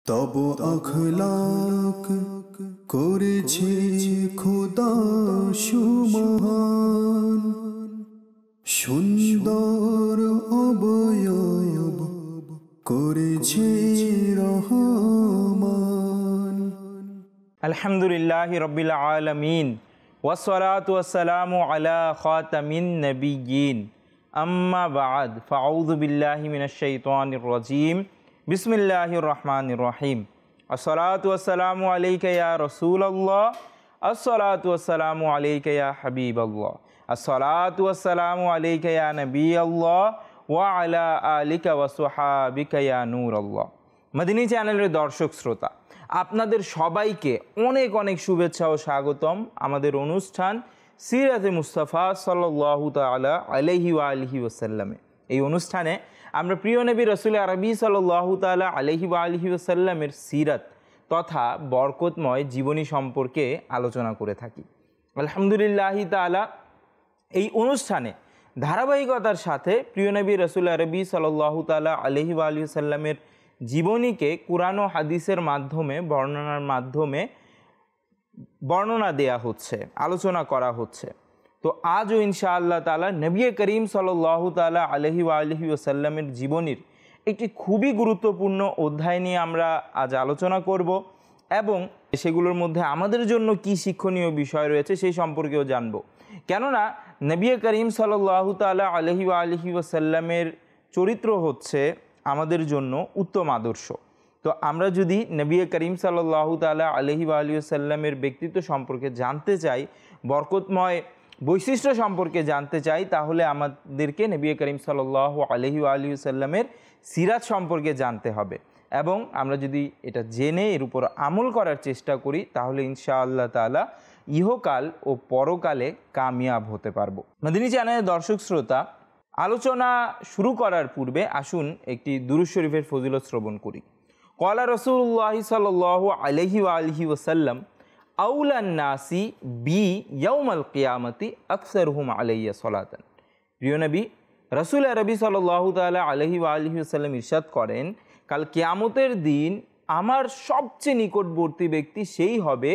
তব আখলাক করেছে খোদা সুমহান, সুন্দর অবয়ব করেছে রহমান। আলহামদুলিল্লাহি রাব্বিল আলামিন ওয়াসসালাতু ওয়াসসালামু আলা খাতামিন নাবিয়্যিন আম্মা বা'দ ফাআউযু বিল্লাহি মিনাশ শাইতানির রাজীম বিসমিল্লাহির রহমানির রহিম। আসসালাতু ওয়াসসালামু আলাইকা ইয়া রাসূলুল্লাহ, আসসালাতু ওয়াসসালামু আলাইকা ইয়া হাবিবাল্লাহ, আসসালাতু ওয়াসসালামু আলাইকা ইয়া নবিয়াল্লাহ ওয়া আলা আলিকা ওয়া সুহাবিকা ইয়া নূরাল্লাহ। মদিনী চ্যানেলের দর্শক শ্রোতা, আপনাদের সবাইকে অনেক অনেক শুভেচ্ছা ও স্বাগতম আমাদের অনুষ্ঠান সিরাতে মুস্তাফা সাল্লাল্লাহু তাআলা আলাইহি ওয়া আলিহি ওয়াসাল্লামে। এই অনুষ্ঠানে আমরা প্রিয় নবী রাসূল আরবি সাল্লাল্লাহু তাআলা আলাইহি ওয়া আলিহি ওয়াসাল্লামের সিরাত তথা বরকতময় জীবনী সম্পর্কে আলোচনা করে থাকি। আলহামদুলিল্লাহি তাআলা এই অনুষ্ঠানে ধারাবাহিকতার সাথে প্রিয় নবী রাসূল আরবি সাল্লাল্লাহু তাআলা আলাইহি ওয়া আলিহি ওয়াসাল্লামের জীবনীকে কুরআন ও হাদিসের মাধ্যমে বর্ণনা দেয়া হচ্ছে, আলোচনা করা হচ্ছে। তো আজও ইনশাআল্লাহ তাআলা নবী করিম সাল্লাল্লাহু তাআলা আলাইহি ওয়া আলিহি ওয়াসাল্লামের জীবনীর একটি খুবই গুরুত্বপূর্ণ অধ্যায় নিয়ে আমরা আজ আলোচনা করব এবং সেগুলোর মধ্যে আমাদের জন্য কি শিক্ষণীয় বিষয় রয়েছে সেই সম্পর্কেও জানব। কেননা নবী করিম সাল্লাল্লাহু তাআলা আলাইহি ওয়া আলিহি ওয়াসাল্লামের চরিত্র হচ্ছে আমাদের জন্য উত্তম আদর্শ। তো আমরা যদি নবী করিম সাল্লাল্লাহু তাআলা আলাইহি ওয়া আলিহি ওয়াসাল্লামের ব্যক্তিত্ব সম্পর্কে জানতে চাই, বরকতময় বৈশিষ্ট্য সম্পর্কে জানতে চাই, তাহলে আমাদেরকে নবী করিম সাল্লাল্লাহু আলাইহি ওয়া আলিহি ওয়াসাল্লামের সিরাত সম্পর্কে জানতে হবে এবং আমরা যদি এটা জেনে এর উপর আমল করার চেষ্টা করি তাহলে ইনশাআল্লাহ তাআলা ইহকাল ও পরকালে কামিয়াব হতে পারবো। মদিনী চ্যানেলের দর্শক শ্রোতা, আলোচনা শুরু করার পূর্বে আসুন একটি দুরূদ শরীফের ফজিলত শ্রবণ করি। ক্বালা রাসূলুল্লাহি সাল্লাল্লাহু আলাইহি ওয়া আলিহি ওয়াসাল্লাম আউলান নাসি বি ইয়াউমাল কিয়ামতি আকসারুহুম আলাইয়া সালাতান। প্রিয় নবী রাসূল আরবি সাল্লাল্লাহু তাআলা আলাইহি ওয়া আলিহি ওয়াসাল্লাম ইরশাদ করেন, কাল কিয়ামতের দিন আমার সবচেয়ে নিকটবর্তী ব্যক্তি সেই হবে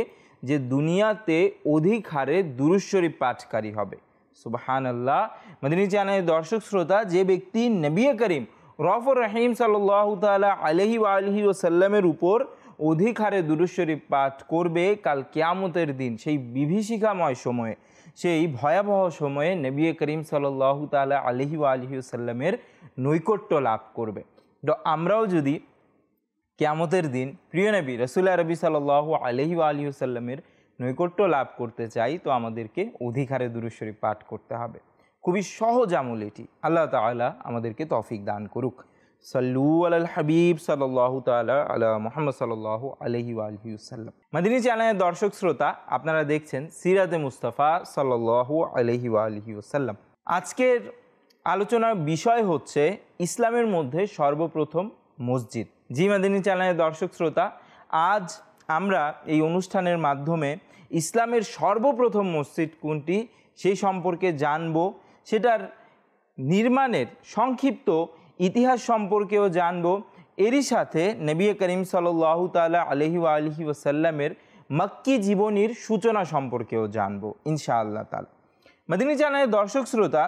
যে দুনিয়াতে অধিক হারে দুরূদ শরীফ পাঠকারী হবে। সুবহানাল্লাহ। মদিনী চ্যানেলের দর্শক শ্রোতা, যে ব্যক্তি নবী করিম রউফুর রহিম সাল্লাল্লাহু তাআলা আলাইহি ওয়া আলিহি ওয়াসাল্লামের উপর অধিক হারে দুরূদ শরীফ পাঠ করবে, কাল কিয়ামতের দিন সেই বিভীষিকাময় সময়ে, সেই ভয়াবহ সময়ে নবী করিম সাল্লাল্লাহু তাআলা আলাইহি ওয়া আলিহি ওয়াসাল্লামের নৈকট্য লাভ করবে। তো আমরাও যদি কিয়ামতের দিন প্রিয় নবী রাসূল আরবি সাল্লাল্লাহু আলাইহি ওয়া আলিহি ওয়াসাল্লামের নৈকট্য লাভ করতে চাই তো আমাদেরকে অধিক হারে দুরূদ শরীফ পাঠ করতে হবে। খুবই সহজ আমল এটি। আল্লাহ তাআলা আমাদেরকে তৌফিক দান করুক। সাল্লু আলাল হাবিব সাল্লাল্লাহু তাআলা আলা মুহাম্মদ সাল্লাল্লাহু আলাইহি ওয়া আলিহি ওয়াসাল্লাম। মদিনী চ্যানেলের দর্শক শ্রোতা, আপনারা দেখছেন সিরাতে মুস্তাফা সাল্লাল্লাহু আলাইহি ওয়া আলিহি ওয়াসাল্লাম। আজকের আলোচনার বিষয় হচ্ছে ইসলামের মধ্যে সর্বপ্রথম মসজিদ। জি মদিনী চ্যানেলের দর্শক শ্রোতা, আজ আমরা এই অনুষ্ঠানের মাধ্যমে ইসলামের সর্বপ্রথম মসজিদ কোনটি সেই সম্পর্কে জানব, সেটার নির্মাণের সংক্ষিপ্ত ইতিহাস সম্পর্কেও জানব, এরই সাথে নবী করিম সাল্লাল্লাহু তাআলা আলাইহি ওয়া আলিহি ওয়াসাল্লামের মক্কি জীবনীর সূচনা সম্পর্কেও জানব ইনশাআল্লাহ তাআলা। মদিনী চ্যানেলের দর্শক শ্রোতা,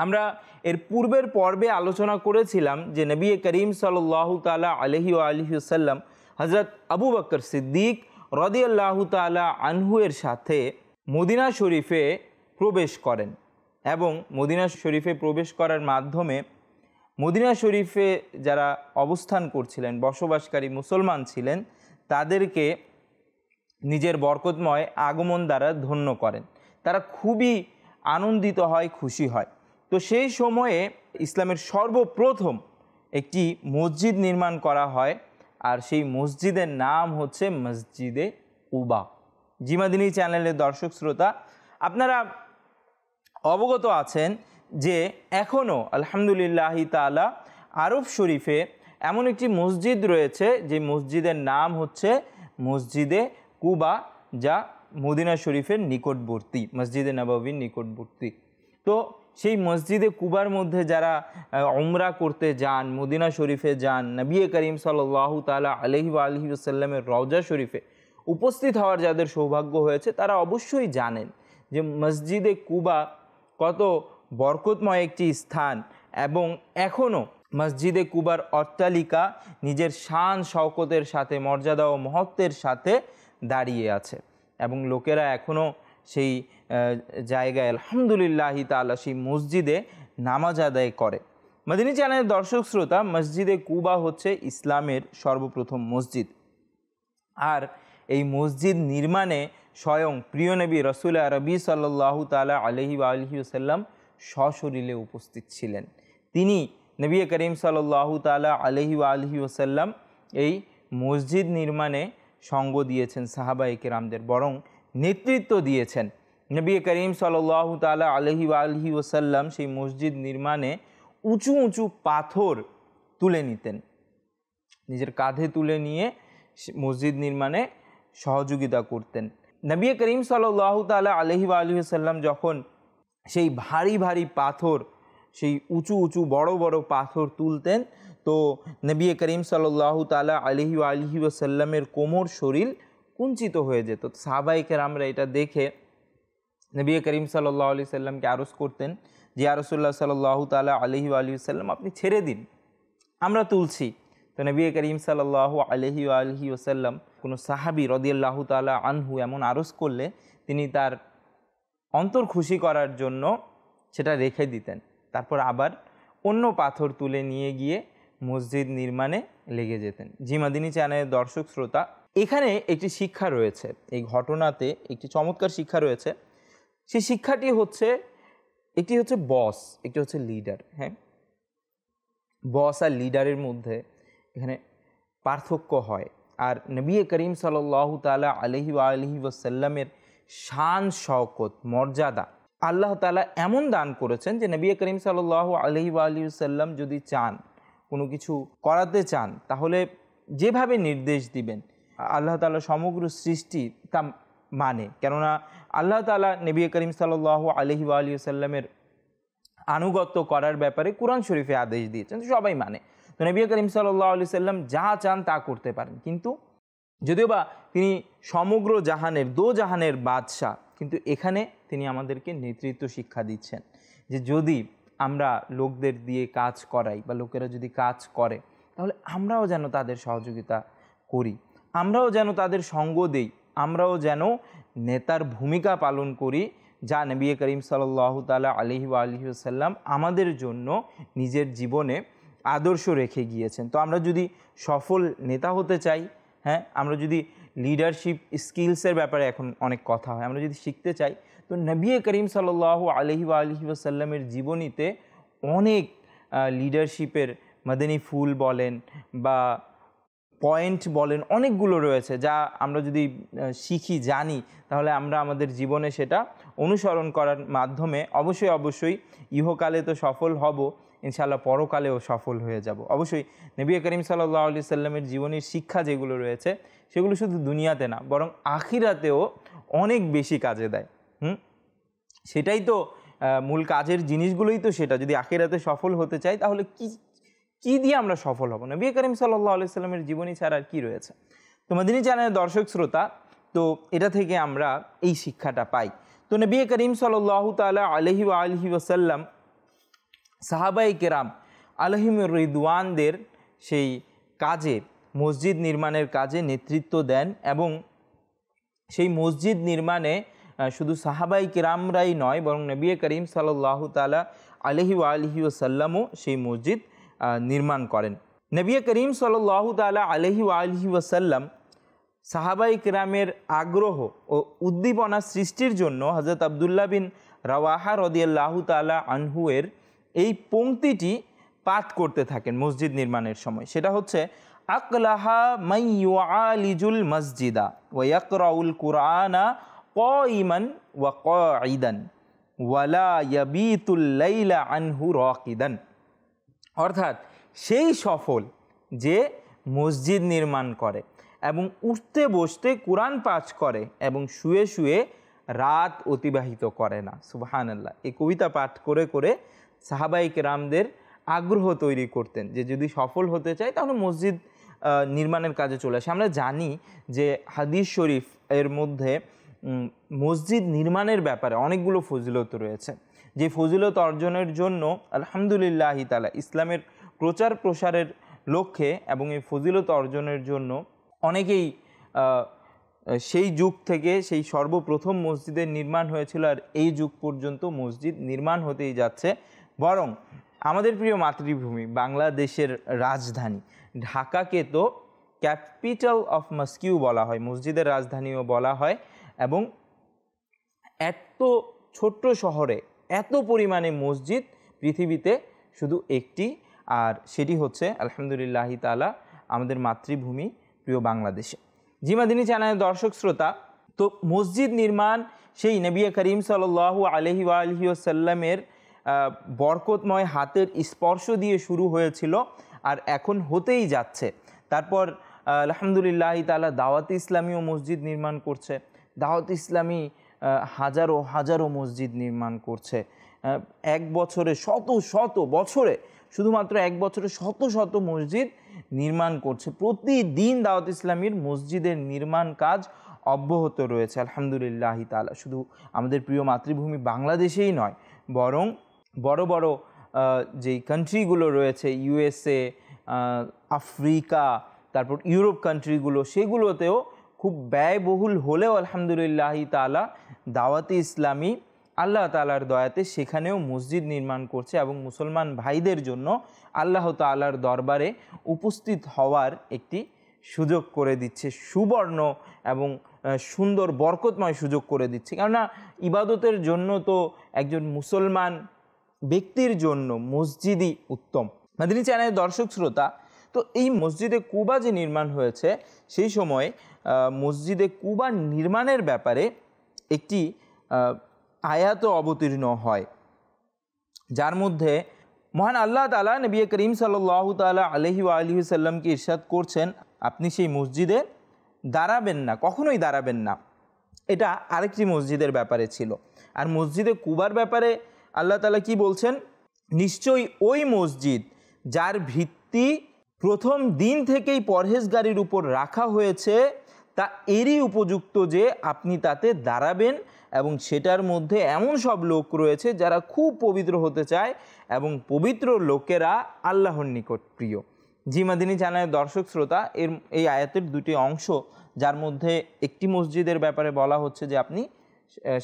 আমরা এর পূর্বের পর্বে আলোচনা করেছিলাম যে নবী করিম সাল্লাল্লাহু তাআলা আলাইহি ওয়া আলিহি ওয়াসাল্লাম হযরত আবু বকর সিদ্দিক রাদিয়াল্লাহু তাআলা আনহু এর সাথে মদিনা শরীফে প্রবেশ করেন এবং মদিনা শরীফে প্রবেশ করার মাধ্যমে মদিনা শরীফে যারা অবস্থান করছিলেন, বসবাসকারী মুসলমান ছিলেন, তাদেরকে নিজের বরকতময় আগমন দ্বারা ধন্য করেন। তারা খুবই আনন্দিত হয়, খুশি হয়। তো সেই সময়ে ইসলামের সর্বপ্রথম একটি মসজিদ নির্মাণ করা হয় আর সেই মসজিদের নাম হচ্ছে মসজিদে কুবা। জি মদিনী চ্যানেলের দর্শক শ্রোতা, আপনারা অবগত আছেন যে এখনও আলহামদুলিল্লাহি তাআলা আরব শরীফে এমন একটি মসজিদ রয়েছে যে মসজিদের নাম হচ্ছে মসজিদে কুবা, যা মদিনা শরীফের নিকটবর্তী, মসজিদে নববীর নিকটবর্তী। তো সেই মসজিদে কুবার মধ্যে যারা উমরা করতে যান, মদিনা শরীফে যান, নবী করিম সাল্লাল্লাহু তাআলা আলাইহি ওয়া আলিহি ওয়াসাল্লামের রওজা শরীফে উপস্থিত হওয়ার যাদের সৌভাগ্য হয়েছে তারা অবশ্যই জানেন যে মসজিদে কুবা কত বরকতময় একটি স্থান, এবং এখনও মসজিদে কুবার অট্টালিকা নিজের শান শওকতের সাথে, মর্যাদা ও মহত্বের সাথে দাঁড়িয়ে আছে, এবং লোকেরা এখনও সেই জায়গায় আলহামদুলিল্লাহ তাআলা সেই মসজিদে নামাজ আদায় করে। মদিনী চ্যানেলের দর্শক শ্রোতা, মসজিদে কুবা হচ্ছে ইসলামের সর্বপ্রথম মসজিদ, আর এই মসজিদ নির্মাণে স্বয়ং প্রিয় নবী রাসূল আরবি সাল্লাল্লাহু তাআলা আলাইহি ওয়া আলিহি ওয়াসাল্লাম সশরীরে উপস্থিত ছিলেন। তিনি নবী করিম সাল্লাল্লাহু তাআলা আলাইহি ওয়া আলিহি ওয়াসাল্লাম এই মসজিদ নির্মাণে সঙ্গ দিয়েছেন সাহাবায়ে কেরামদের, বরং নেতৃত্ব দিয়েছেন। নবী করিম সাল্লাল্লাহু তাআলা আলাইহি ওয়া আলিহি ওয়াসাল্লাম সেই মসজিদ নির্মাণে উঁচু উঁচু পাথর তুলে নিতেন, নিজের কাঁধে তুলে নিয়ে মসজিদ নির্মাণে সহযোগিতা করতেন। নবী করিম সাল্লাল্লাহু তাআলা আলাইহি ওয়া আলিহি ওয়াসাল্লাম যখন সেই ভারী ভারী পাথর, সেই উঁচু উঁচু বড় বড় পাথর তুলতেন, তো নবী করিম সাল্লাল্লাহু তাআলা আলাইহি ওয়া আলিহি ওয়াসাল্লামের কোমর শরীর কুঞ্চিত হয়ে যেত। সাহাবায়ে কেরামরা এটা দেখে নবী করিম সাল্লাল্লাহু আলাইহি সাল্লামকে আরজ করতেন যে ইয়া রাসূলুল্লাহ সাল্লাল্লাহু তাআলা আলাইহি ওয়া আলিহি ওয়াসাল্লাম, আপনি ছেড়ে দিন, আমরা তুলছি। তো নবী করিম সাল্লাল্লাহু আলাইহি ওয়া আলিহি ওয়াসাল্লাম কোনো সাহাবী রাদিয়াল্লাহু তাআলা আনহু এমন আরজ করলে তিনি তার অন্তর খুশি করার জন্য সেটা রেখে দিতেন, তারপর আবার অন্য পাথর তুলে নিয়ে গিয়ে মসজিদ নির্মাণে লেগে যেতেন। জি মদিনী চ্যানেলের দর্শক শ্রোতা, এখানে একটি শিক্ষা রয়েছে, এই ঘটনাতে একটি চমৎকার শিক্ষা রয়েছে। সেই শিক্ষাটি হচ্ছে, একটি হচ্ছে বস, একটি হচ্ছে লিডার। হ্যাঁ, বস আর লিডারের মধ্যে এখানে পার্থক্য হয়। আর নবী করিম সাল্লাল্লাহু তাআলা আলাইহি ওয়া আলিহি ওয়াসাল্লামের শান শওকত মর্যাদা আল্লাহ তাআলা এমন দান করেছেন যে নবী করিম সাল্লাল্লাহু আলাইহি ওয়া আলিহি ওয়াসাল্লাম যদি চান, কোনো কিছু করাতে চান, তাহলে যেভাবে নির্দেশ দিবেন আল্লাহ তাআলা সমগ্র সৃষ্টি তা মানে। কেননা আল্লাহ তাআলা নবী করিম সাল্লাল্লাহু আলাইহি ওয়া আলিহি ওয়াসাল্লামের আনুগত্য করার ব্যাপারে কোরআন শরীফে আদেশ দিয়েছেন, সবাই মানে। তো নবী করিম সাল্লাল্লাহু আলাইহি সাল্লাম যা চান তা করতে পারেন, কিন্তু যদিও বা তিনি সমগ্র জাহানের, দো জাহানের বাদশাহ, কিন্তু এখানে তিনি আমাদেরকে নেতৃত্ব শিক্ষা দিচ্ছেন যে যদি আমরা লোকদের দিয়ে কাজ করাই বা লোকেরা যদি কাজ করে, তাহলে আমরাও যেন তাদের সহযোগিতা করি, আমরাও যেন তাদের সঙ্গ দেই, আমরাও যেন নেতার ভূমিকা পালন করি, যা নবী করিম সাল্লাল্লাহু তাআলা আলাইহি ওয়া আলিহি ওয়াসাল্লাম আমাদের জন্য নিজের জীবনে আদর্শ রেখে গিয়েছেন। তো আমরা যদি সফল নেতা হতে চাই, হ্যাঁ, আমরা যদি লিডারশিপ স্কিলসের ব্যাপারে এখন অনেক কথা হয়, আমরা যদি শিখতে চাই, তো নবী করিম সাল্লাল্লাহু আলাইহি ওয়া আলিহি ওয়াসাল্লামের জীবনীতে অনেক লিডারশিপের মাদানী ফুল বলেন বা পয়েন্ট বলেন, অনেকগুলো রয়েছে, যা আমরা যদি শিখি, জানি, তাহলে আমরা আমাদের জীবনে সেটা অনুসরণ করার মাধ্যমে অবশ্যই ইহকালে তো সফল হব, ইনশাআল্লাহ পরকালেও সফল হয়ে যাব। অবশ্যই নবী করিম সাল্লাল্লাহু আলাইহি সাল্লামের জীবনের শিক্ষা যেগুলো রয়েছে, সেগুলো শুধু দুনিয়াতে না, বরং আখিরাতেও অনেক বেশি কাজে দেয়। সেটাই তো মূল কাজের জিনিসগুলোই তো সেটা। যদি আখিরাতে সফল হতে চাই, তাহলে কি দিয়ে আমরা সফল হব? নবী করিম সাল্লাল্লাহু আলাইহি সাল্লামের জীবনী ছাড়া আর কি রয়েছে? তো মদিনী চ্যানেলের দর্শক শ্রোতা, তো এটা থেকে আমরা এই শিক্ষাটা পাই। তো নবী করিম সাল্লাল্লাহু তাআলা আলাইহি ওয়া আলিহি ওয়াসাল্লাম সাহাবায়ে কেরাম আলাইহিমুর রিদওয়ানদের সেই কাজে, মসজিদ নির্মাণের কাজে নেতৃত্ব দেন, এবং সেই মসজিদ নির্মাণে শুধু সাহাবায়ে কেরামরাই নয়, বরং নবী করিম সাল্লাল্লাহু তাআলা আলাইহি ওয়া আলিহি ওয়াসাল্লামও সেই মসজিদ নির্মাণ করেন। নবী করিম সাল্লাল্লাহু তাআলা আলাইহি ওয়া আলিহি ওয়াসাল্লাম সাহাবায়ে কেরামের আগ্রহ ও উদ্দীপনা সৃষ্টির জন্য হযরত আব্দুল্লাহ বিন রাওয়াহা রাদিয়াল্লাহু তাআলা আনহু এর এই পংক্তিটি পাঠ করতে থাকেন মসজিদ নির্মাণের সময়। সেটা হচ্ছে আকলাহা মান ইউআলিজুল মসজিদা ওয়া ইয়াকরাউল কুরআনা কাইমান ওয়া কাঈদান ওয়ালা ইয়াবিতুল লাইলা আনহু রাকিদান। অর্থাৎ সেই সফল যে মসজিদ নির্মাণ করে এবং উঠতে বসতে কোরআন পাঠ করে এবং শুয়ে শুয়ে রাত অতিবাহিত করে না। সুবহানাল্লাহ। এই কবিতা পাঠ করে করে সাহাবায়ে কেরামদের আগ্রহ তৈরি করতেন যে যদি সফল হতে চায় তাহলে মসজিদ নির্মাণের কাজে চলে আসে। আমরা জানি যে হাদিস শরীফ এর মধ্যে মসজিদ নির্মাণের ব্যাপারে অনেকগুলো ফজিলত রয়েছে, যে ফজিলত অর্জনের জন্য আলহামদুলিল্লাহ তাআলা ইসলামের প্রচার প্রসারের লক্ষ্যে এবং এই ফজিলত অর্জনের জন্য অনেকেই সেই যুগ থেকে সেই সর্বপ্রথম মসজিদের নির্মাণ হয়েছিল আর এই যুগ পর্যন্ত মসজিদ নির্মাণ হতেই যাচ্ছে। বরং আমাদের প্রিয় মাতৃভূমি বাংলাদেশের রাজধানী ঢাকাকে তো ক্যাপিটাল অফ মস্কিউ বলা হয়, মসজিদের রাজধানীও বলা হয়। এবং এত ছোট্ট শহরে এত পরিমাণে মসজিদ পৃথিবীতে শুধু একটি, আর সেটি হচ্ছে আলহামদুলিল্লাহ তাআলা আমাদের মাতৃভূমি প্রিয় বাংলাদেশে। জি মাদিনী চ্যানেলের দর্শক শ্রোতা, তো মসজিদ নির্মাণ সেই নবী করিম সাল্লাল্লাহু আলাইহি ওয়াসাল্লামের বরকতময় হাতের স্পর্শ দিয়ে শুরু হয়েছিল আর এখন হতেই যাচ্ছে। তারপর আলহামদুলিল্লাহ তাআলা দাওয়াতে ইসলামীও মসজিদ নির্মাণ করছে, দাওয়াতে ইসলামী হাজারো হাজারো মসজিদ নির্মাণ করছে। এক বছরে শত বছরে, শুধুমাত্র এক বছরে শত শত মসজিদ নির্মাণ করছে। প্রতিদিন দাওয়াত ইসলামীর মসজিদের নির্মাণ কাজ অব্যাহত রয়েছে আলহামদুলিল্লাহ তাআলা। শুধু আমাদের প্রিয় মাতৃভূমি বাংলাদেশেই নয়, বরং বড় বড় যেই কান্ট্রিগুলো রয়েছে, ইউএসএ, আফ্রিকা, তারপর ইউরোপ কান্ট্রিগুলো, সেগুলোতেও খুব ব্যয়বহুল হলেও আলহামদুলিল্লাহ তাআলা দাওয়াতে ইসলামী আল্লাহ তাআলার দয়াতে সেখানেও মসজিদ নির্মাণ করছে এবং মুসলমান ভাইদের জন্য আল্লাহ তাআলার দরবারে উপস্থিত হওয়ার একটি সুযোগ করে দিচ্ছে, সুবর্ণ এবং সুন্দর বরকতময় সুযোগ করে দিচ্ছে। কেননা ইবাদতের জন্য তো একজন মুসলমান ব্যক্তির জন্য মসজিদই উত্তম। মাদিনী চ্যানেলের দর্শক শ্রোতা, তো এই মসজিদে কুবা যে নির্মাণ হয়েছে সেই সময় মসজিদে কুবা নির্মাণের ব্যাপারে একটি আয়াত অবতীর্ণ হয়, যার মধ্যে মহান আল্লাহ তাআলা নবী করিম সাল্লাল্লাহু তাআলা আলাইহি ওয়াসাল্লামকে ইরশাদ করছেন, আপনি সেই মসজিদে দাঁড়াবেন না, কখনোই দাঁড়াবেন না। এটা আরেকটি মসজিদের ব্যাপারে ছিল। আর মসজিদে কুবার ব্যাপারে আল্লাহ তাআলা কি বলছেন, নিশ্চয়ই ওই মসজিদ যার ভিত্তি প্রথম দিন থেকেই পরহেজগারির উপর রাখা হয়েছে তা এরই উপযুক্ত যে আপনি তাতে দাঁড়াবেন এবং সেটার মধ্যে এমন সব লোক রয়েছে যারা খুব পবিত্র হতে চায় এবং পবিত্র লোকেরা আল্লাহর নিকট প্রিয়। জি মাদিনী চ্যানেলের দর্শক শ্রোতা, এই আয়াতের দুটি অংশ, যার মধ্যে একটি মসজিদের ব্যাপারে বলা হচ্ছে যে আপনি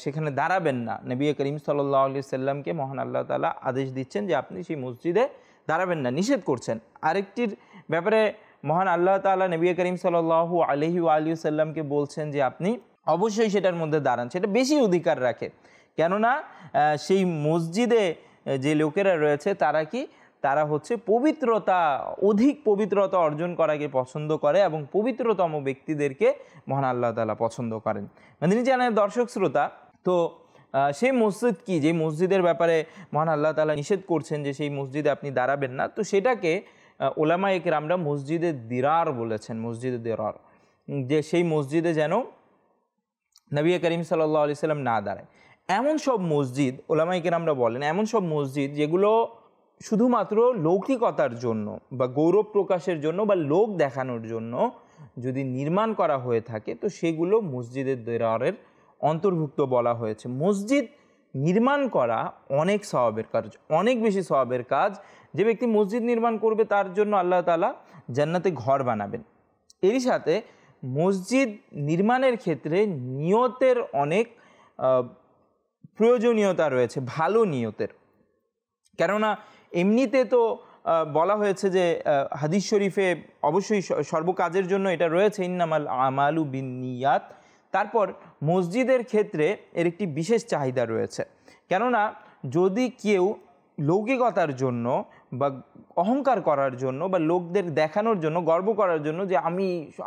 সেখানে দাঁড়াবেন না, নবী করিম সাল্লাল্লাহু আলাইহি সাল্লামকে মহান আল্লাহ তাআলা আদেশ দিচ্ছেন যে আপনি সেই মসজিদে দাঁড়াবেন না, নিষেধ করছেন। আরেকটির ব্যাপারে মহান আল্লাহ তাআলা নবী করিম সাল্লাল্লাহু আলাইহি সাল্লামকে বলছেন যে আপনি অবশ্যই সেটার মধ্যে দাঁড়ান, সেটা বেশি অধিকার রাখে। কেননা সেই মসজিদে যে লোকেরা রয়েছে তারা হচ্ছে পবিত্রতা, অধিক পবিত্রতা অর্জন করাকে পছন্দ করে এবং পবিত্রতম ব্যক্তিদেরকে মহান আল্লাহ তাআলা পছন্দ করেন। মাদিনী চ্যানেলের দর্শক শ্রোতা, তো সেই মসজিদ কি, যে মসজিদের ব্যাপারে মহান আল্লাহ তাআলা নিষেধ করছেন যে সেই মসজিদে আপনি দাঁড়াবেন না, তো সেটাকে ওলামায়ে কেরামরা মসজিদে দিরার বলেছেন, মসজিদে দিরার, যে সেই মসজিদে যেন নবী করিম সাল্লাল্লাহু আলাইহি সাল্লাম না দাঁড়ায়। এমন সব মসজিদ ওলামায়ে কেরামরা বলেন, এমন সব মসজিদ যেগুলো শুধুমাত্র লৌকিকতার জন্য বা গৌরব প্রকাশের জন্য বা লোক দেখানোর জন্য যদি নির্মাণ করা হয়ে থাকে তো সেগুলো মসজিদের দিরারের অন্তর্ভুক্ত বলা হয়েছে। মসজিদ নির্মাণ করা অনেক সওয়াবের কাজ, অনেক বেশি সওয়াবের কাজ। যে ব্যক্তি মসজিদ নির্মাণ করবে তার জন্য আল্লাহ তাআলা জান্নাতে ঘর বানাবেন। এরই সাথে মসজিদ নির্মাণের ক্ষেত্রে নিয়তের অনেক প্রয়োজনীয়তা রয়েছে, ভালো নিয়তের। কেননা এমনিতে তো বলা হয়েছে যে হাদিস শরীফে অবশ্যই সর্বকাজের জন্য এটা রয়েছে, ইন্নামাল আমালু বিন্নিয়াত। তারপর মসজিদের ক্ষেত্রে এর একটি বিশেষ চাহিদা রয়েছে। কেননা যদি কেউ লৌকিকতার জন্য বা অহংকার করার জন্য বা লোকদের দেখানোর জন্য, গর্ব করার জন্য যে আমি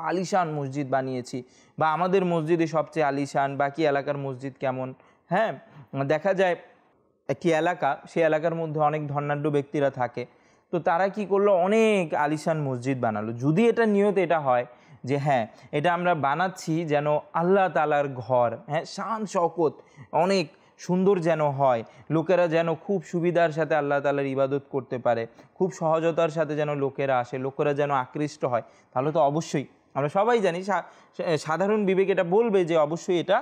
আলিশান মসজিদ বানিয়েছি বা আমাদের মসজিদে সবচেয়ে আলিশান, বাকি এলাকার মসজিদ কেমন, হ্যাঁ, দেখা যায় একটি এলাকা, সেই এলাকার মধ্যে অনেক ধনাঢ্য ব্যক্তিরা থাকে, তো তারা কি করলো, অনেক আলিশান মসজিদ বানালো। যদি এটা নিয়ত এটা হয় যে হ্যাঁ এটা আমরা বানাচ্ছি যেন আল্লাহ তাআলার ঘর, হ্যাঁ শান শওকত অনেক সুন্দর যেন হয়, লোকেরা যেন খুব সুবিধার সাথে আল্লাহ তাআলার ইবাদত করতে পারে, খুব সহজতার সাথে যেন লোকেরা আসে, লোকেরা যেন আকৃষ্ট হয়, তাহলে তো অবশ্যই আমরা সবাই জানি সাধারণ বিবেক এটা বলবে যে অবশ্যই এটা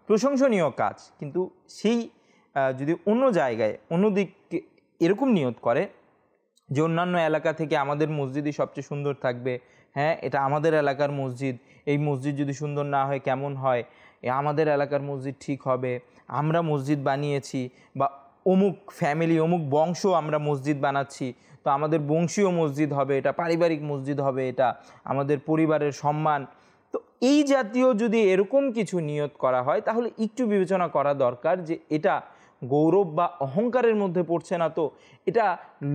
প্রশংসনীয় কাজ। কিন্তু সেই যদি অন্য জায়গায় অন্যদিকে এরকম নিয়ত করে যে অন্যান্য এলাকা থেকে আমাদের মসজিদই সবচেয়ে সুন্দর থাকবে, হ্যাঁ এটা আমাদের এলাকার মসজিদ, এই মসজিদ যদি সুন্দর না হয় কেমন হয়, আমাদের এলাকার মসজিদ ঠিক হবে, আমরা মসজিদ বানিয়েছি, বা অমুক ফ্যামিলি অমুক বংশ আমরা মসজিদ বানাচ্ছি, তো আমাদের বংশীয় মসজিদ হবে, এটা পারিবারিক মসজিদ হবে, এটা আমাদের পরিবারের সম্মান। তো এই জাতীয় যদি এরকম কিছু নিয়ত করা হয় তাহলে একটু বিবেচনা করা দরকার যে এটা গৌরব বা অহংকারের মধ্যে পড়ছে না তো, এটা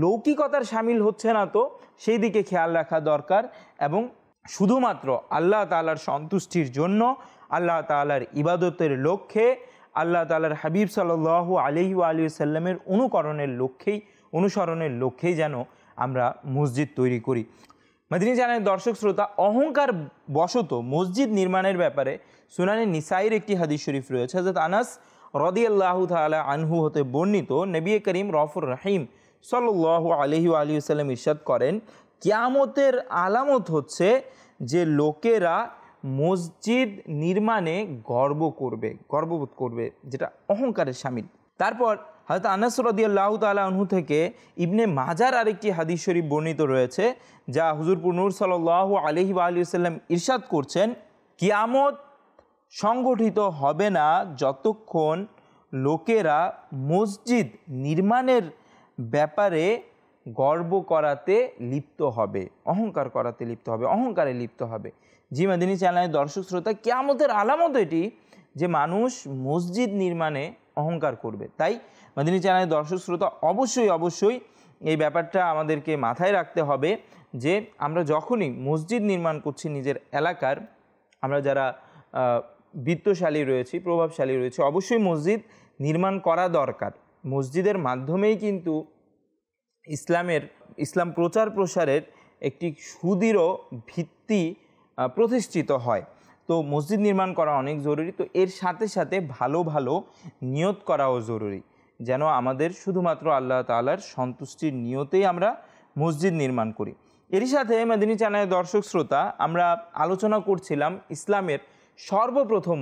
লৌকিকতার সামিল হচ্ছে না তো, সেই দিকে খেয়াল রাখা দরকার। এবং শুধুমাত্র আল্লাহ তাআলার সন্তুষ্টির জন্য, আল্লাহ তাআলার ইবাদতের লক্ষ্যে, আল্লাহ তাআলার হাবিব সাল্লাল্লাহু আলাইহি ওয়া আলিহি সাল্লামের অনুসরণের লক্ষ্যেই যেন আমরা মসজিদ তৈরি করি। মাদিনী চ্যানেলের দর্শক শ্রোতা, অহংকার বশত মসজিদ নির্মাণের ব্যাপারে সুনানে নিসাইর একটি হাদিস শরীফ রয়েছে। হযরত আনাস রাদিয়াল্লাহু তাআলা আনহু হতে বর্ণিত, নবী করিম রউফুর রহিম সাল্লাল্লাহু আলাইহি ওয়া আলিহি ওয়াসাল্লাম ইরশাদ করেন, কিয়ামতের আলামত হচ্ছে যে লোকেরা মসজিদ নির্মাণে গর্ববোধ করবে, যেটা অহংকারের শামিল। তারপর হযরত আনাস রাদিয়াল্লাহু তাআলা আনহু থেকে ইবনে মাজার আরেকটি হাদিস শরীফ বর্ণিত রয়েছে, যা হুজুর নূর সাল্লাল্লাহু আলাইহি ওয়া আলিহি ওয়াসাল্লাম ইরশাদ করছেন, কিয়ামত সংগঠিত হবে না যতক্ষণ লোকেরা মসজিদ নির্মাণের ব্যাপারে গর্ব করাতে লিপ্ত হবে, অহংকার করাতে লিপ্ত হবে, অহংকারে লিপ্ত হবে। জি মাদিনী চ্যানেলের দর্শক শ্রোতা, কিয়ামতের আলামত এটি যে মানুষ মসজিদ নির্মাণে অহংকার করবে। তাই মাদিনী চ্যানেলের দর্শক শ্রোতা, অবশ্যই এই ব্যাপারটা আমাদেরকে মাথায় রাখতে হবে যে আমরা যখনই মসজিদ নির্মাণ করছি নিজের এলাকার, আমরা যারা বিত্তশালী রয়েছি, প্রভাবশালী রয়েছে, অবশ্যই মসজিদ নির্মাণ করা দরকার। মসজিদের মাধ্যমেই কিন্তু ইসলাম প্রচার প্রসারের একটি সুদৃঢ় ভিত্তি প্রতিষ্ঠিত হয়। তো মসজিদ নির্মাণ করা অনেক জরুরি। তো এর সাথে সাথে ভালো ভালো নিয়ত করাও জরুরি, যেন আমাদের শুধুমাত্র আল্লাহ তাআলার সন্তুষ্টির নিয়তেই আমরা মসজিদ নির্মাণ করি। এরই সাথে মাদিনী চ্যানেলের দর্শক শ্রোতা, আমরা আলোচনা করছিলাম ইসলামের সর্বপ্রথম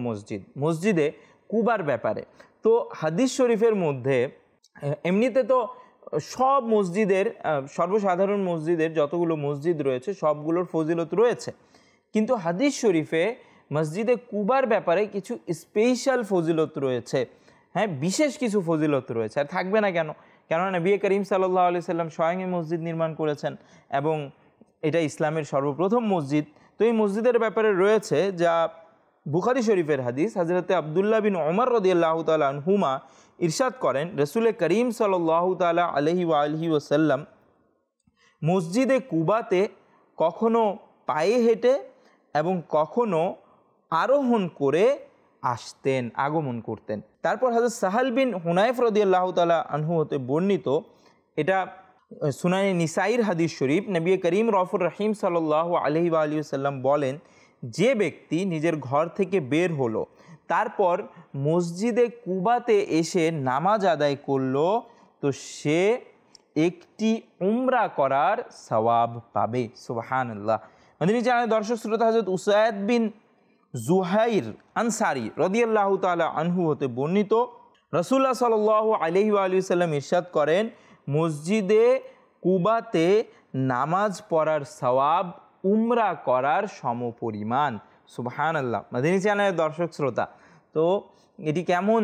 মসজিদে কুবার ব্যাপারে। তো হাদিস শরীফের মধ্যে এমনিতে তো সব মসজিদের, সর্বসাধারণ মসজিদের যতগুলো মসজিদ রয়েছে সবগুলোর ফজিলত রয়েছে, কিন্তু হাদিস শরীফে মসজিদে কুবার ব্যাপারে কিছু স্পেশাল ফজিলত রয়েছে, হ্যাঁ বিশেষ কিছু ফজিলত রয়েছে। আর থাকবে না কেন? কেননা নবী করিম সাল্লাল্লাহু আলাইহি সাল্লাম স্বয়ং এই মসজিদ নির্মাণ করেছেন এবং এটা ইসলামের সর্বপ্রথম মসজিদ। তো এই মসজিদের ব্যাপারে রয়েছে যা বুখারী শরীফের হাদিস। হযরতে আব্দুল্লাহ বিন ওমর রাদিয়াল্লাহু তাআলা আনহুমা ইরশাদ করেন, রাসূল করিম সাল্লাল্লাহু তাআলা আলাইহি ওয়া আলিহি ওয়াসাল্লাম মসজিদে কুবাতে কখনো পায়ে হেঁটে এবং কখনো আরোহণ করে আগমন করতেন। তারপর হযরত সাহাল বিন হুনাইফ রাদিয়াল্লাহু তাআলা আনহু হতে বর্ণিত, এটা সুনানে নিসাইর হাদিস শরীফ, নবী করিম রউফুর রহিম সাল্লাল্লাহু আলাইহি ওয়া আলিহি ওয়াসাল্লাম বলেন, যে ব্যক্তি নিজের ঘর থেকে বের হলো, তারপর মসজিদে কুবাতে এসে নামাজ আদায় করলো, তো সে একটি উমরা করার সওয়াব পাবে। সুবহানাল্লাহ। মাদিনী চ্যানেলের দর্শক শ্রোতা, হযরত উসাইদ বিন জুহাইর আনসারী রাদিয়াল্লাহু তাআলা আনহু হতে বর্ণিত, রাসূলুল্লাহ সাল্লাল্লাহু আলাইহি ওয়া আলিহি ওয়াসাল্লাম ইরশাদ করেন, মসজিদে কুবাতে নামাজ পড়ার সওয়াব উমরা করার সমপরিমাণ। সুবহানাল্লাহ। মাদিনী চ্যানেলের দর্শক শ্রোতা, তো এটি কেমন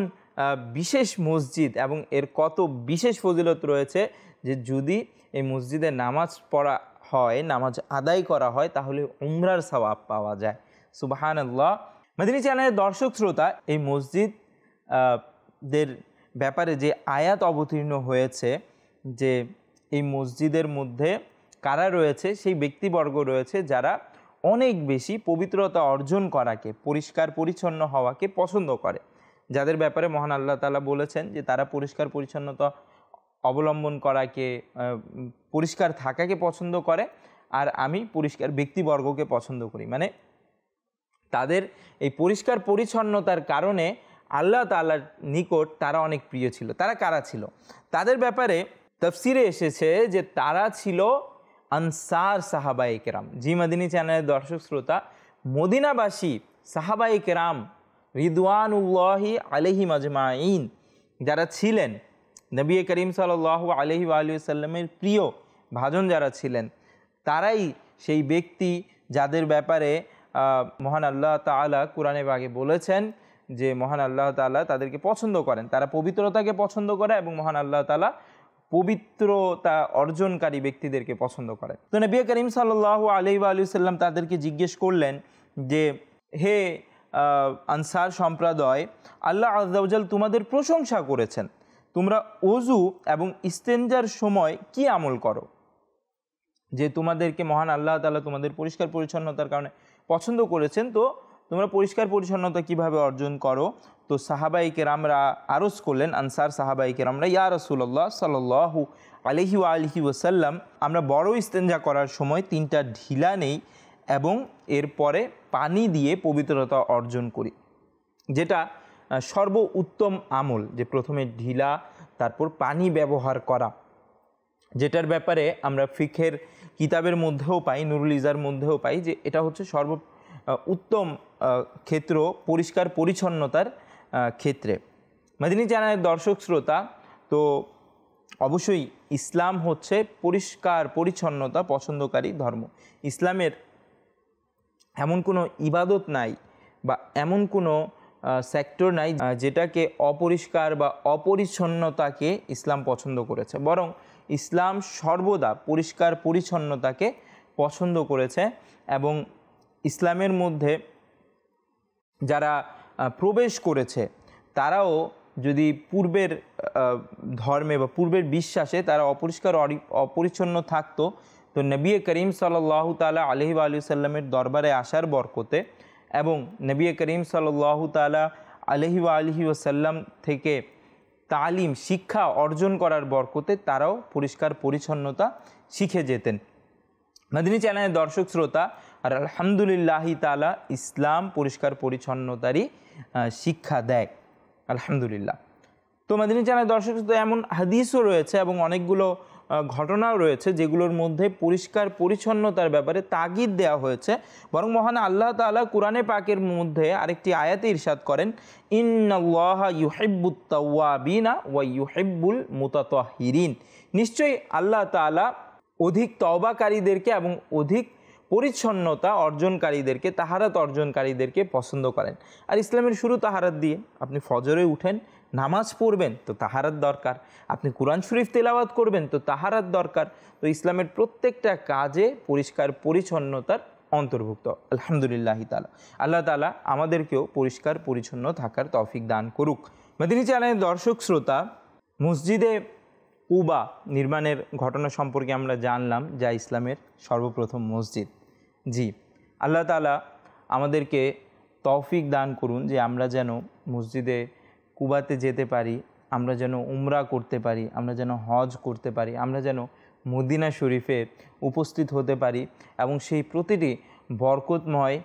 বিশেষ মসজিদ এবং এর কত বিশেষ ফজিলত রয়েছে যে যদি এই মসজিদে নামাজ পড়া হয়, নামাজ আদায় করা হয়, তাহলে উমরার সওয়াব পাওয়া যায়। সুবহানাল্লাহ। মাদিনী চ্যানেলের দর্শক শ্রোতা, এই মসজিদদের ব্যাপারে যে আয়াত অবতীর্ণ হয়েছে যে এই মসজিদের মধ্যে কারা রয়েছে, সেই ব্যক্তিবর্গ রয়েছে যারা অনেক বেশি পবিত্রতা অর্জন করাকে, পরিষ্কার পরিচ্ছন্ন হওয়াকে পছন্দ করে, যাদের ব্যাপারে মহান আল্লাহ তাআলা বলেছেন যে তারা পরিষ্কার পরিচ্ছন্নতা অবলম্বন করাকে, পরিষ্কার থাকাকে পছন্দ করে। আর আমি পরিষ্কার ব্যক্তিবর্গকে পছন্দ করি। মানে তাদের এই পরিষ্কার পরিচ্ছন্নতার কারণে আল্লাহ তাআলার নিকট তারা অনেক প্রিয় ছিল। তারা কারা ছিল? তাদের ব্যাপারে তাফসিরে এসেছে যে তারা ছিল আনসার সাহাবায়ে কেরাম। জি মাদিনী চ্যানেলের দর্শক শ্রোতা, মদিনাবাসী সাহাবায়ে কেরাম রিদওয়ানুল্লাহি আলাইহিম আজমাইন যারা ছিলেন, নবী করিম সাল্লাল্লাহু আলাইহি ওয়া সাল্লামের প্রিয় ভাজন যারা ছিলেন, তারাই সেই ব্যক্তি যাদের ব্যাপারে মহান আল্লাহ তাআলা কোরআনে পাকে বলেছেন যে মহান আল্লাহ তাআলা তাদেরকে পছন্দ করেন, তারা পবিত্রতাকে পছন্দ করে এবং মহান আল্লাহ তাআলা পবিত্রতা অর্জনকারী ব্যক্তিদেরকে পছন্দ করেন। তো নবী করিম সাল্লাল্লাহু আলাইহি ওয়া সাল্লাম তাদেরকে জিজ্ঞেস করলেন যে হে আনসার সম্প্রদায়, আল্লাহ আযজা ওয়া জাল তোমাদের প্রশংসা করেছেন, তোমরা ওযু এবং ইস্তেনজার সময় কি আমল করো, যে তোমাদেরকে মহান আল্লাহ তাআলা তোমাদের পরিষ্কার পরিচ্ছন্নতার কারণে পছন্দ করেছেন, তো তোমরা পরিষ্কার পরিচ্ছন্নতা কিভাবে অর্জন করো? তো সাহাবায়ে কেরামরা আরজ করলেন, আনসার সাহাবায়ে কেরামরা, ইয়া রাসূলুল্লাহ সাল্লাল্লাহু আলাইহি ওয়া সাল্লাম, আমরা বড় ইস্তেনজা করার সময় 3টা ঢিলা নেই এবং এরপরে পানি দিয়ে পবিত্রতা অর্জন করি, যেটা সর্ব উত্তম আমল, যে প্রথমে ঢিলা তারপর পানি ব্যবহার করা, যেটার ব্যাপারে আমরা ফিকহের কিতাবের মধ্যেও পাই, নুরুল ইজার মধ্যেও পাই যে এটা হচ্ছে সর্ব উত্তম ক্ষেত্র পরিষ্কার পরিচ্ছন্নতার ক্ষেত্রে। মাদিনী চ্যানেলের দর্শক শ্রোতা, তো অবশ্যই ইসলাম হচ্ছে পরিষ্কার পরিচ্ছন্নতা পছন্দকারী ধর্ম। ইসলামের এমন কোনো ইবাদত নাই বা এমন কোনো সেক্টর নাই যেটাকে অপরিষ্কার বা অপরিচ্ছন্নতাকে ইসলাম পছন্দ করেছে, বরং ইসলাম সর্বদা পরিষ্কার পরিচ্ছন্নতাকে পছন্দ করেছে। এবং ইসলামের মধ্যে যারা প্রবেশ করেছে তারাও যদি পূর্বের ধর্মে বা পূর্বের বিশ্বাসে তারা অপরিষ্কার অপরিচ্ছন্ন থাকতো, তো নবী করিম সাল্লাল্লাহু তাআলা আলাইহি ওয়া সাল্লামের দরবারে আসার বরকতে এবং নবী করিম সাল্লাল্লাহু তাআলা আলাইহি ওয়া সাল্লাম থেকে তালিম শিক্ষা অর্জন করার বরকতে তারাও পরিষ্কার পরিচ্ছন্নতা শিখে যেতেন। মাদিনী চ্যানেলের দর্শক শ্রোতা, আর আলহামদুলিল্লাহি তাআলা ইসলাম পরিষ্কার পরিচ্ছন্নতারই শিক্ষা দেয়, আলহামদুলিল্লাহ। তো মাদিনী চ্যানেলের দর্শক শ্রোতা, এমন হাদিসও রয়েছে এবং অনেকগুলো ঘটনাও রয়েছে যেগুলোর মধ্যে পরিষ্কার পরিচ্ছন্নতার ব্যাপারে তাগিদ দেওয়া হয়েছে। বরং মহান আল্লাহ তাআলা কোরআনে পাকের মধ্যে আরেকটি আয়াতে ইরশাদ করেন, ইন্নাল্লাহা ইউহিব্বুত তাওয়াবিনা ওয়া ইউহিব্বুল মুতাতাহহিরিন, নিশ্চয়ই আল্লাহ তাআলা অধিক তওবাকারীদেরকে এবং অধিক পরিচ্ছন্নতা অর্জনকারীদেরকে, তাহারাত অর্জনকারীদেরকে পছন্দ করেন। আর ইসলামের শুরু তাহারাত দিয়ে। আপনি ফজরে উঠেন, নামাজ পড়বেন তো তাহারাত দরকার, আপনি কোরআন শরীফ তেলাওয়াত করবেন তো তাহারাত দরকার। তো ইসলামের প্রত্যেকটা কাজে পরিষ্কার পরিচ্ছন্নতার অন্তর্ভুক্ত, আলহামদুলিল্লাহি তাআলা। আল্লাহ তাআলা আমাদেরকেও পরিষ্কার পরিচ্ছন্ন থাকার তৌফিক দান করুক। মাদিনী চ্যানেলের দর্শক শ্রোতা, মসজিদে কুবা নির্মাণের ঘটনা সম্পর্কে আমরা জানলাম, যা ইসলামের সর্বপ্রথম মসজিদ। জি, আল্লাহ তাআলা আমাদেরকে তৌফিক দান করুন যে আমরা যেন মসজিদে কুবাতে যেতে পারি, আমরা যেন উমরা করতে পারি, আমরা যেন হজ করতে পারি, আমরা যেন মদিনা শরীফে উপস্থিত হতে পারি এবং সেই প্রতিটি বরকতময়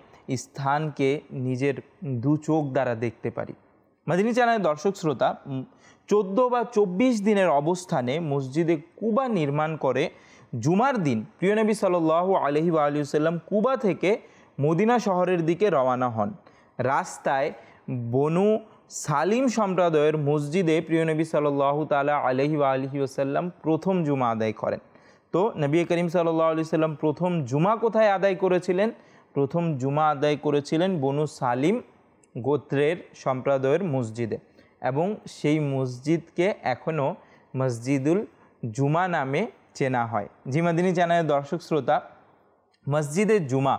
স্থানকে নিজের দু চোখ দ্বারা দেখতে পারি। মাদিনী চ্যানেলের দর্শক শ্রোতা, 14 বা 24 দিনের অবস্থানে মসজিদে কুবা নির্মাণ করে জুমার দিন প্রিয় নবী সাল্লাল্লাহু আলাইহি ওয়া সাল্লাম কুবা থেকে মদিনা শহরের দিকে রওনা হন। রাস্তায় বনু সালিম সম্প্রদায়ের মসজিদে প্রিয় নবী সাল্লাল্লাহু তাআলা আলাইহি ওয়া সাল্লাম প্রথম জুমা আদায় করেন। তো নবী করিম সাল্লাল্লাহু আলাইহি সাল্লাম প্রথম জুমা কোথায় আদায় করেছিলেন? প্রথম জুমা আদায় করেছিলেন বনু সালিম গোত্রের সম্প্রদায়ের মসজিদে, এবং সেই মসজিদকে এখনও মসজিদুল জুমা নামে চেনা হয়। জি মাদিনী চ্যানেলের দর্শক শ্রোতা, মসজিদে জুমা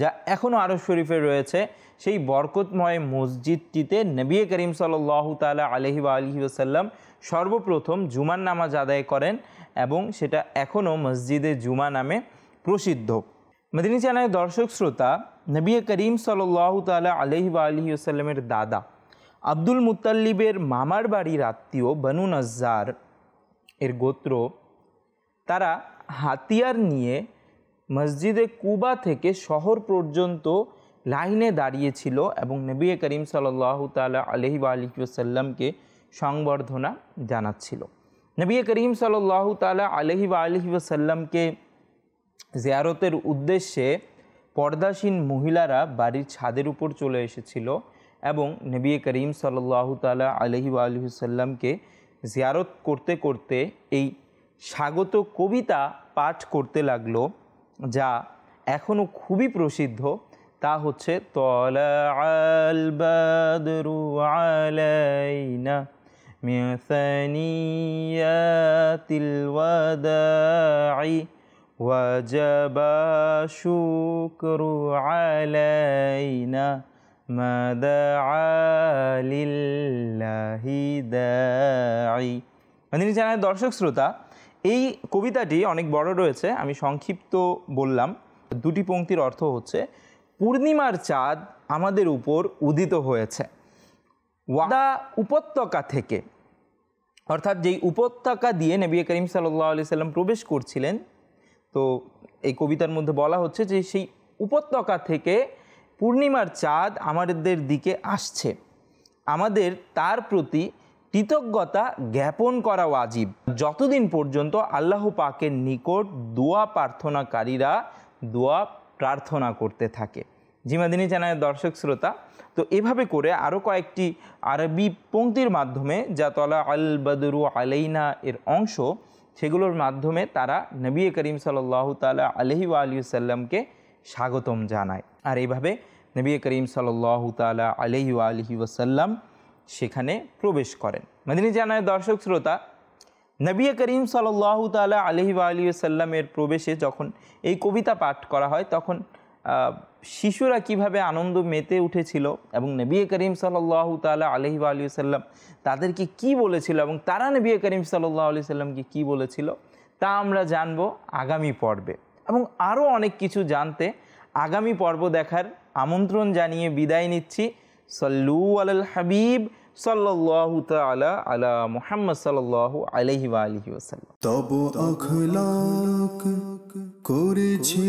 যা এখনও আরশ শরীফে রয়েছে, সেই বরকতময় মসজিদটিতে নবী করিম সাল্লাল্লাহু তাআলা আলাইহি ওয়া সাল্লাম সর্বপ্রথম জুমার নামাজ আদায় করেন এবং সেটা এখনও মসজিদে জুমা নামে প্রসিদ্ধ। মাদিনী চ্যানেলের দর্শক শ্রোতা, নবী করিম সাল্লাল্লাহু তাআলা আলাইহি ওয়া সাল্লামের দাদা আব্দুল মুত্তালিবের মামার বাড়ির আত্মীয় বনু নজ্জার এর গোত্র, তারা হাতিয়ার নিয়ে মসজিদে কুবা থেকে শহর পর্যন্ত লাইনে দাঁড়িয়েছিল এবং নবী করিম সাল্লাল্লাহু তাআলা আলাইহি ওয়া আলিহি ওয়াসাল্লামকে সংবর্ধনা জানাচ্ছিল। নবী করিম সাল্লাল্লাহু তাআলা আলাইহি ওয়া আলিহি ওয়াসাল্লামকে জিয়ারতের উদ্দেশ্যে পর্দাসীন মহিলারা বাড়ির ছাদের উপর চলে এসেছিল এবং নবী করিম সাল্লাল্লাহু তাআলা আলাইহি ওয়া আলিহি ওয়াসাল্লামকে জিয়ারত করতে করতে এই স্বাগত কবিতা পাঠ করতে লাগলো, যা এখনও খুবই প্রসিদ্ধ। তা হচ্ছে তলাআল বাদরু আলাইনা মিন সানিয়াতিল ওয়াদাই ওয়াজাবা শুকরু আলাইনা মা দাআ লিল্লাহি দাঈ। মাননীয় চ্যানেলের দর্শক শ্রোতা, এই কবিতাটি অনেক বড় রয়েছে, আমি সংক্ষিপ্ত বললাম। দুটি পংক্তির অর্থ হচ্ছে, পূর্ণিমার চাঁদ আমাদের উপর উদিত হয়েছে ওয়াদা উপত্যকা থেকে, অর্থাৎ যেই উপত্যকা দিয়ে নবী করিম সাল্লাল্লাহু আলাইহি সাল্লাম প্রবেশ করছিলেন। তো এই কবিতার মধ্যে বলা হচ্ছে যে সেই উপত্যকা থেকে পূর্ণিমার চাঁদ আমাদের দিকে আসছে, আমাদের তার প্রতি কৃতজ্ঞতা জ্ঞাপন করা ওয়াজিব যতদিন পর্যন্ত আল্লাহ পাকের নিকট দোয়া প্রার্থনাকারীরা দোয়া প্রার্থনা করতে থাকে। জি মাদিনী চ্যানেলের দর্শক শ্রোতা, তো এভাবে করে আরও কয়েকটি আরবি পংক্তির মাধ্যমে, যা তলা আল বদরু আলাইনা এর অংশ, সেগুলোর মাধ্যমে তারা নবী করিম সাল্লাল্লাহু তাআলা আলাইহি ওয়া আলিহি ওয়াসাল্লামকে স্বাগতম জানায়। আর এইভাবে নবী করিম সাল্লাল্লাহু তাআলা আলাইহি ওয়া আলিহি ওয়াসাল্লাম সেখানে প্রবেশ করেন। মাদিনী চ্যানেলের দর্শক শ্রোতা, নবী করিম সাল্লাল্লাহু তাআলা আলাইহি ওয়া আলিহি ওয়াসাল্লামের প্রবেশে যখন এই কবিতা পাঠ করা হয়, তখন শিশুরা কিভাবে আনন্দ মেতে উঠেছিল এবং নবী করিম সাল্লাল্লাহু তাআলা আলাইহি ওয়া আলিহি ওয়াসাল্লাম তাদেরকে কি বলেছিল এবং তারা নবী করিম সাল্লাল্লাহু আলাইহি ওয়াসাল্লামকে কি বলেছিল, তা আমরা জানব আগামী পর্বে। এবং আরও অনেক কিছু জানতে আগামী পর্ব দেখার আমন্ত্রণ জানিয়ে বিদায় নিচ্ছি। সল্লু আলাল হাবিব সাল্লাল্লাহু তাআলা আলা মুহাম্মদ সাল্লাল্লাহু আলাইহি ওয়া আলিহি ওয়াসাল্লাম। তব আখলাক করেছে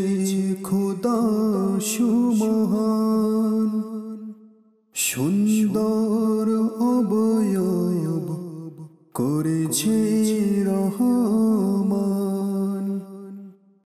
খোদা সুমহান, সুন্দর অবয়ব করেছে